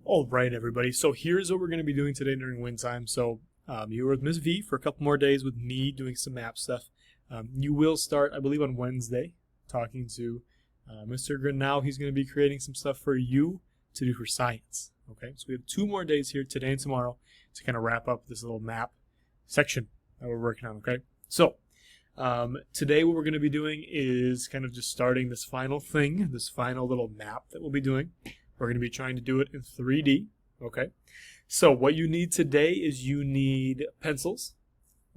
All right, everybody. So here's what we're going to be doing today during wind time. So you were with Ms. V for a couple more days with me doing some map stuff. You will start, I believe, on Wednesday talking to Mr. Grinnell. He's going to be creating some stuff for you to do for science. Okay, so we have 2 more days here, today and tomorrow, to kind of wrap up this little map section that we're working on. Okay, so today what we're going to be doing is kind of just starting this final thing, this final little map that we'll be doing. We're going to be trying to do it in 3D, okay? So what you need today is you need pencils,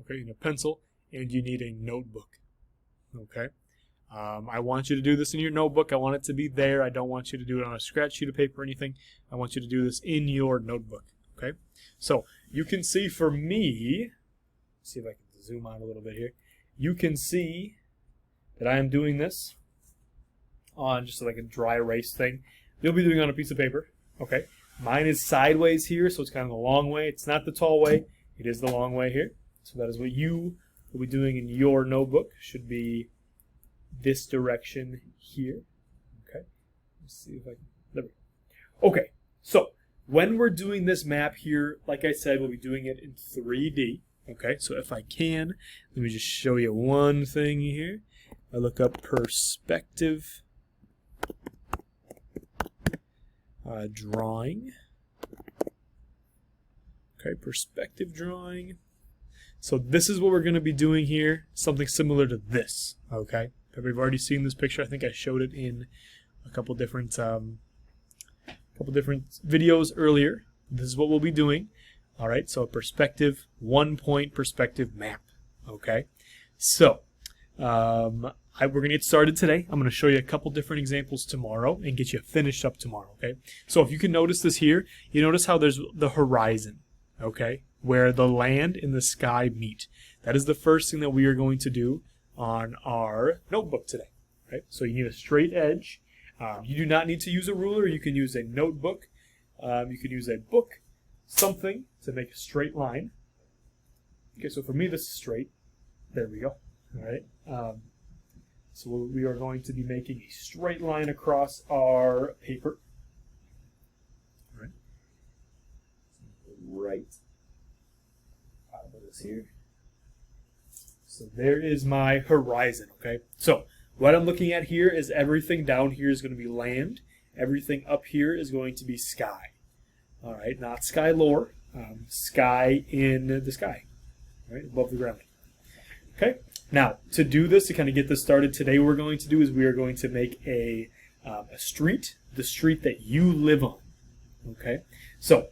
okay? You need a pencil, and you need a notebook, okay? I want you to do this in your notebook. I want it to be there. I don't want you to do it on a scratch sheet of paper or anything. I want you to do this in your notebook, okay? So you can see for me, let's see if I can zoom out a little bit here. You can see that I am doing this on just like a dry erase thing. You'll be doing it on a piece of paper, okay? Mine is sideways here, so it's kind of the long way. It's not the tall way. It is the long way here. So that is what you will be doing in your notebook. Should be this direction here, okay? Let's see if I can, there we go. Okay, so when we're doing this map here, like I said, we'll be doing it in 3D, okay? So if I can, let me just show you one thing here. I look up perspective. Drawing. Okay, perspective drawing. So this is what we're going to be doing here, something similar to this, okay? We've already seen this picture. I think I showed it in a couple different videos earlier. This is what we'll be doing. All right, so a perspective, 1-point perspective map, okay? So we're going to get started today. I'm going to show you a couple different examples tomorrow and get you finished up tomorrow, okay? So if you can notice this here, you notice how there's the horizon, okay, where the land and the sky meet. That is the first thing that we are going to do on our notebook today, right? So you need a straight edge. You do not need to use a ruler. You can use a notebook. You can use a book, something to make a straight line. Okay, so for me, this is straight. There we go, all right? So we are going to be making a straight line across our paper. All right. Right out of this here. So there is my horizon, okay? So what I'm looking at here is everything down here is going to be land. Everything up here is going to be sky. All right, not sky lower, sky in the sky, right, above the ground. Okay. Now, to do this, to kind of get this started today, what we're going to do is we are going to make a street, the street that you live on, okay? So,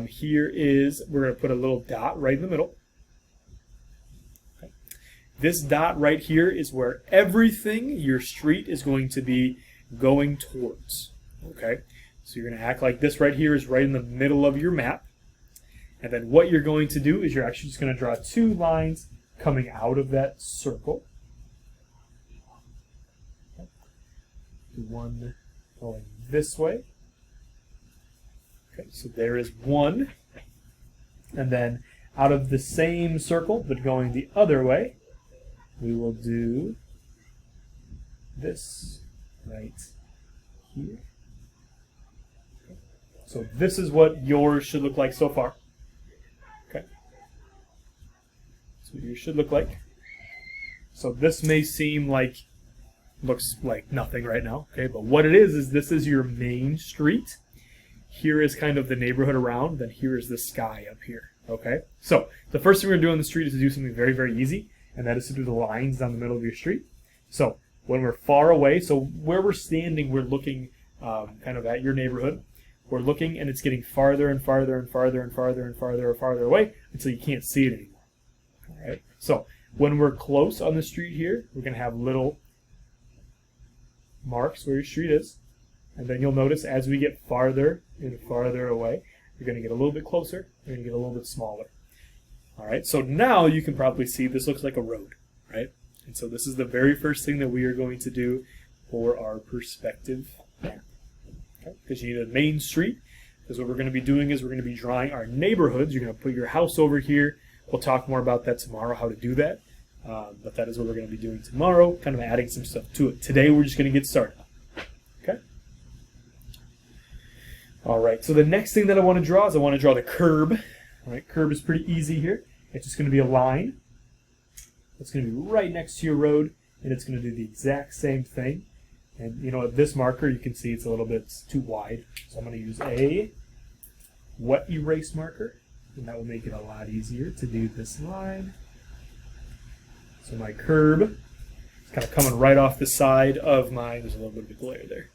here is, we're going to put a little dot right in the middle. Okay. This dot right here is where everything, your street, is going to be going towards, okay? So you're going to act like this right here is right in the middle of your map. And then what you're going to do is you're actually just going to draw 2 lines coming out of that circle. One going this way. Okay, so there is one. And then out of the same circle, but going the other way, we will do this right here. Okay. So this is what yours should look like so far. Okay. What yours should look like. So this may seem like, looks like nothing right now, okay, but what it is this is your main street. Here is kind of the neighborhood around, then here is the sky up here, okay? So the first thing we're going to do on the street is to do something very, very easy, and that is to do the lines down the middle of your street. So when we're far away, so where we're standing, we're looking kind of at your neighborhood. We're looking, and it's getting farther and farther and farther and farther and farther and farther away until you can't see it anymore. All right. So when we're close on the street here, we're going to have little marks where your street is. And then you'll notice as we get farther and farther away, you're going to get a little bit closer, you're going to get a little bit smaller. All right. So now you can probably see this looks like a road, right? And so this is the very first thing that we are going to do for our perspective map. Okay? Because you need a main street. Because what we're going to be doing is we're going to be drawing our neighborhoods. You're going to put your house over here. We'll talk more about that tomorrow, how to do that. But that is what we're going to be doing tomorrow, kind of adding some stuff to it. Today we're just going to get started. Okay? All right, so the next thing that I want to draw is I want to draw the curb. All right, curb is pretty easy here. It's just going to be a line. It's going to be right next to your road, and it's going to do the exact same thing. And you know, this marker, you can see it's a little bit too wide. So I'm going to use a wet erase marker, and that will make it a lot easier to do this line. So my curb is kind of coming right off the side of my, there's a little bit of a glare there,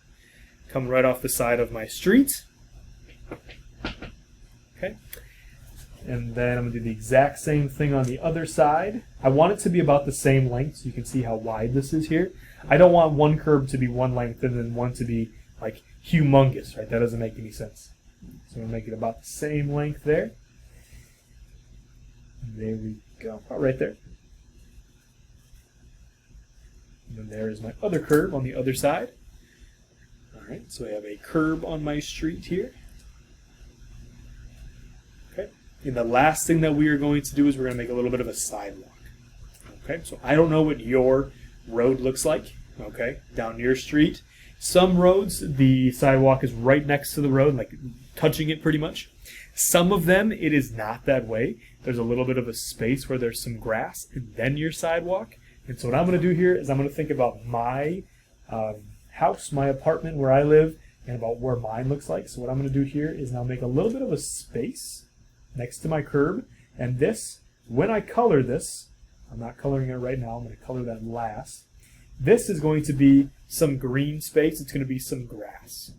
coming right off the side of my street. Okay. And then I'm going to do the exact same thing on the other side. I want it to be about the same length, so you can see how wide this is here. I don't want one curb to be one length and then one to be like humongous, right? That doesn't make any sense. So I'm going to make it about the same length there. There we go, about right there. And then there is my other curb on the other side. All right, so I have a curb on my street here. Okay, and the last thing that we are going to do is we're going to make a little bit of a sidewalk. Okay, so I don't know what your road looks like, okay, down your street. Some roads, the sidewalk is right next to the road, like touching it pretty much. Some of them, it is not that way. There's a little bit of a space where there's some grass and then your sidewalk. And so what I'm going to do here is I'm going to think about my house, my apartment where I live, and about where mine looks like. So what I'm going to do here is now make a little bit of a space next to my curb. And this, when I color this, I'm not coloring it right now, I'm going to color that last. This is going to be some green space, it's going to be some grass.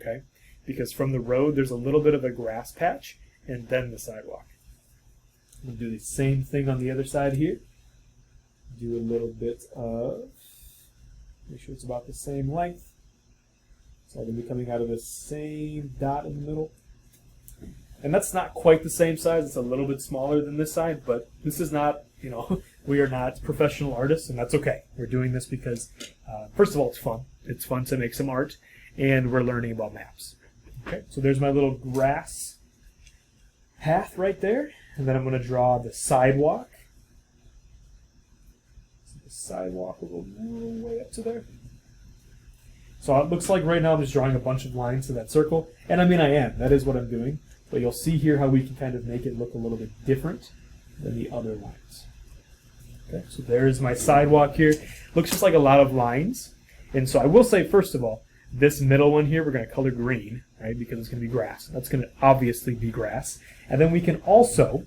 Okay? Because from the road there's a little bit of a grass patch, and then the sidewalk. I'm going to do the same thing on the other side here. Do a little bit of, make sure it's about the same length. It's all going to be coming out of the same dot in the middle. And that's not quite the same size, it's a little bit smaller than this side, but this is not, you know, we are not professional artists, and that's okay. We're doing this because, first of all, it's fun. It's fun to make some art, and we're learning about maps. Okay, so there's my little grass path right there, and then I'm going to draw the sidewalk. The sidewalk will go way up to there. So it looks like right now I'm just drawing a bunch of lines to that circle, and I mean I am. That is what I'm doing. But you'll see here how we can kind of make it look a little bit different than the other lines. Okay, so there's my sidewalk here. Looks just like a lot of lines. And so I will say, first of all, this middle one here we're going to color green, right, because it's going to be grass. That's going to obviously be grass. And then we can also,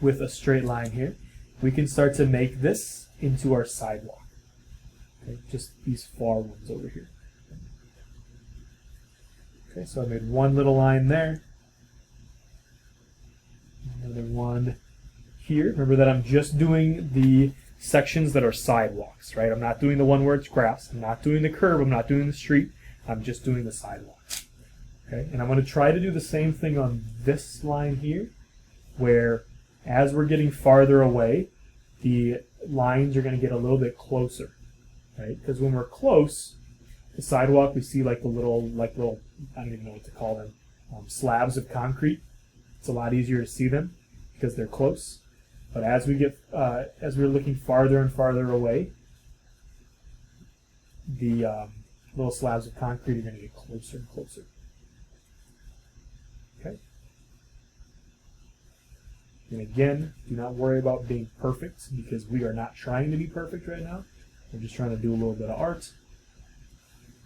with a straight line here, we can start to make this into our sidewalk. Okay, just these far ones over here. Okay, so I made one little line there. Another one here. Remember that I'm just doing the sections that are sidewalks, right? I'm not doing the one where it's grass. I'm not doing the curb. I'm not doing the street. I'm just doing the sidewalk. Okay, and I'm going to try to do the same thing on this line here, where as we're getting farther away, the lines are going to get a little bit closer, right? Because when we're close, the sidewalk, we see like the little, I don't even know what to call them, slabs of concrete. It's a lot easier to see them because they're close. But as we get, as we're looking farther and farther away, the little slabs of concrete are going to get closer and closer. Okay. And again, do not worry about being perfect because we are not trying to be perfect right now. We're just trying to do a little bit of art.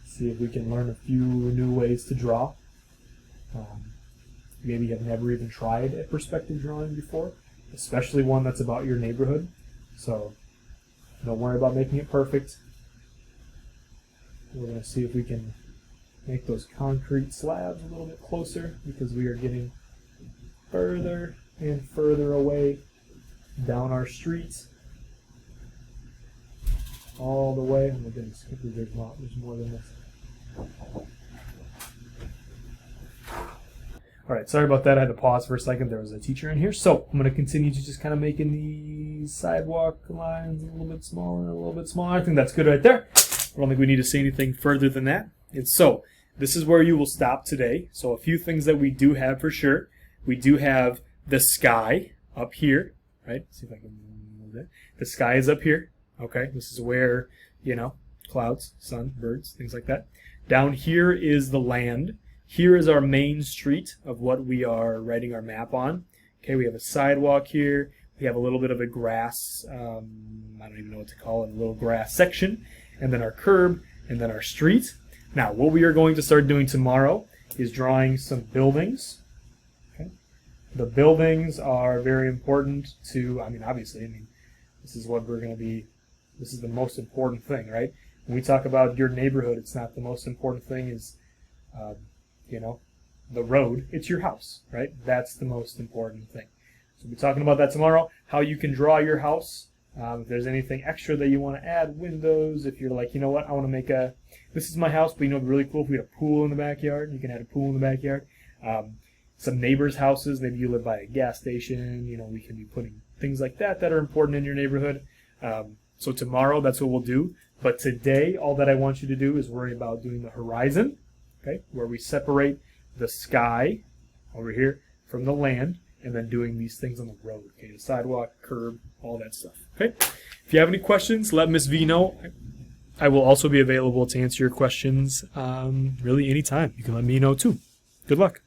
See if we can learn a few new ways to draw. Maybe you have never even tried a perspective drawing before, especially one that's about your neighborhood. So don't worry about making it perfect. We're going to see if we can make those concrete slabs a little bit closer because we are getting further and further away down our streets. All the way. Oh my goodness, there's more than this. Alright, sorry about that. I had to pause for a second. There was a teacher in here. So I'm going to continue to just kind of making the sidewalk lines a little bit smaller, a little bit smaller. I think that's good right there. I don't think we need to say anything further than that. And so this is where you will stop today. So a few things that we do have for sure. We do have the sky up here, right? Let's see if I can move it. The sky is up here. Okay, this is where, you know, clouds, sun, birds, things like that. Down here is the land. Here is our main street of what we are writing our map on. Okay, we have a sidewalk here. We have a little bit of a grass, I don't even know what to call it, a little grass section, and then our curb, and then our street. Now, what we are going to start doing tomorrow is drawing some buildings. Okay. The buildings are very important to, obviously, this is what we're going to be, this is the most important thing, right? When we talk about your neighborhood, it's not the most important thing is, the road, it's your house, right? That's the most important thing. So we'll be talking about that tomorrow, how you can draw your house. If there's anything extra that you want to add, windows, if you're like, you know what, I want to make this is my house, but it'd be really cool if we had a pool in the backyard. You can add a pool in the backyard. Some neighbors' houses, maybe you live by a gas station, we can be putting things like that are important in your neighborhood. So tomorrow, that's what we'll do. But today, all that I want you to do is worry about doing the horizon, okay, where we separate the sky over here from the land, and then doing these things on the road, okay, the sidewalk, curb, all that stuff, okay? If you have any questions, let Miss V know. I will also be available to answer your questions really anytime. You can let me know too. Good luck.